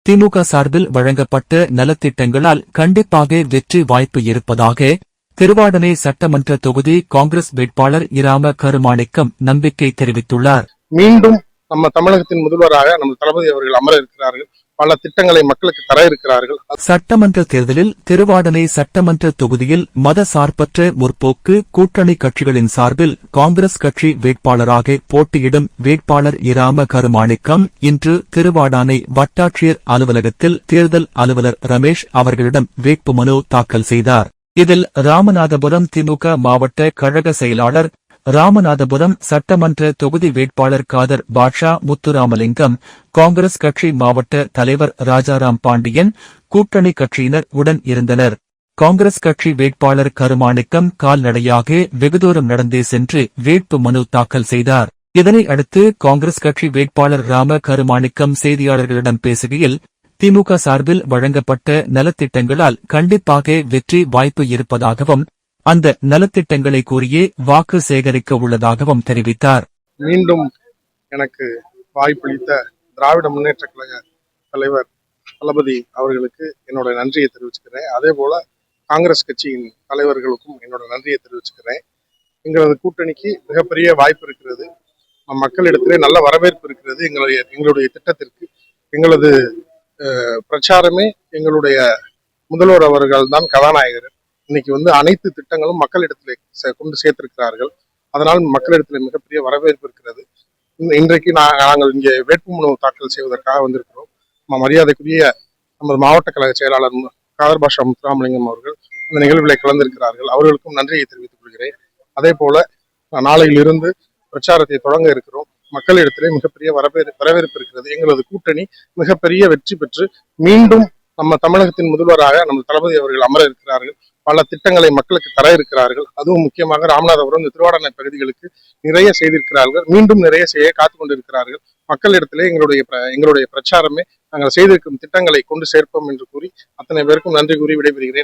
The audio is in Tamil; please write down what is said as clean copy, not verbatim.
திமுக சார்பில் வழங்கப்பட்ட நலத்திட்டங்களால் கண்டிப்பாக வெற்றி வாய்ப்பு இருப்பதாக திருவாடனை சட்டமன்ற தொகுதி காங்கிரஸ் வேட்பாளர் இராம கருமாணிக்கம் நம்பிக்கை தெரிவித்துள்ளார். மீண்டும் நம்ம தமிழகத்தின் முதல்வராக நம்ம தளபதி அவர்கள் அமர இருக்கிறார்கள். பல திட்டங்களை மக்களுக்கு தர இருக்கிறார்கள். சட்டமன்ற தேர்தலில் திருவாடனை சட்டமன்ற தொகுதியில் மத சார்பற்ற முற்போக்கு கூட்டணி கட்சிகளின் சார்பில் காங்கிரஸ் கட்சி வேட்பாளராக போட்டியிடும் வேட்பாளர் இராம கருமாணிக்கம் இன்று திருவாடானை வட்டாட்சியர் அலுவலகத்தில் தேர்தல் அலுவலர் ரமேஷ் அவர்களிடம் வேட்புமனு தாக்கல் செய்தார். இதில் ராமநாதபுரம் திமுக மாவட்ட கழக செயலாளர், ராமநாதபுரம் சட்டமன்ற தொகுதி வேட்பாளர் காதர் பாட்ஷா முத்துராமலிங்கம், காங்கிரஸ் கட்சி மாவட்ட தலைவர் ராஜாராம் பாண்டியன், கூட்டணி கட்சியினர் உடன் இருந்தனர். காங்கிரஸ் கட்சி வேட்பாளர் கருமாணிக்கம் கால்நடையாக வெகுதூரம் நடந்தே சென்று வேட்பு மனு தாக்கல் செய்தார். இதனை அடுத்து காங்கிரஸ் கட்சி வேட்பாளர் ராம கருமாணிக்கம் செய்தியாளர்களிடம் பேசுகையில், திமுக சார்பில் வழங்கப்பட்ட நலத்திட்டங்களால் கண்டிப்பாக வெற்றி வாய்ப்பு இருப்பதாகவும் அந்த நலத்திட்டங்களை கூறியே வாக்கு சேகரிக்க உள்ளதாகவும் தெரிவித்தார். மீண்டும் எனக்கு வாய்ப்பளித்த திராவிட முன்னேற்ற கழக தலைவர் தளபதி அவர்களுக்கு என்னோட நன்றியை தெரிவிச்சுக்கிறேன். அதே போல காங்கிரஸ் கட்சியின் தலைவர்களுக்கும் என்னோட நன்றியை தெரிவிச்சுக்கிறேன். எங்களது கூட்டணிக்கு மிகப்பெரிய வாய்ப்பு இருக்கிறது. மக்களிடத்திலே நல்ல வரவேற்பு இருக்கிறது. எங்களுடைய திட்டத்திற்கு எங்களது பிரச்சாரமே எங்களுடைய முதல்வர் அவர்கள் தான் கதாநாயகர். இன்னைக்கு அனைத்து திட்டங்களும் மக்களிடத்திலே கொண்டு சேர்த்திருக்கிறார்கள். அதனால் மக்களிடத்திலே மிகப்பெரிய வரவேற்பு இருக்கிறது. இன்றைக்கு நாங்கள் இங்கே வேட்புமனு தாக்கல் செய்வதற்காக வந்திருக்கிறோம். மரியாதைக்குரிய நமது மாவட்ட கழக செயலாளர் காதர் பாஷா முத்துராமலிங்கம் அவர்கள் அந்த நிகழ்விலே கலந்திருக்கிறார்கள். அவர்களுக்கும் நன்றியை தெரிவித்துக் கொள்கிறேன். அதே போல நாளையிலிருந்து பிரச்சாரத்தை தொடங்க இருக்கிறோம். மக்களிடத்திலே மிகப்பெரிய வரவேற்பு இருக்கிறது. எங்களது கூட்டணி மிகப்பெரிய வெற்றி பெற்று மீண்டும் நம்ம தமிழகத்தின் முதல்வராக நம்ம தளபதி அவர்கள் அமர இருக்கிறார்கள். பல திட்டங்களை மக்களுக்கு தர இருக்கிறார்கள். அதுவும் முக்கியமாக ராமநாதபுரம் திருவாடானை பகுதிகளுக்கு நிறைய செய்திருக்கிறார்கள். மீண்டும் நிறைய செய்ய காத்து கொண்டிருக்கிறார்கள். மக்களிடத்திலே எங்களுடைய பிரச்சாரமே நாங்கள் செய்திருக்கும் திட்டங்களை கொண்டு சேர்ப்போம் என்று கூறி அத்தனை பேருக்கும் நன்றி கூறி விடைபெறுகிறேன்.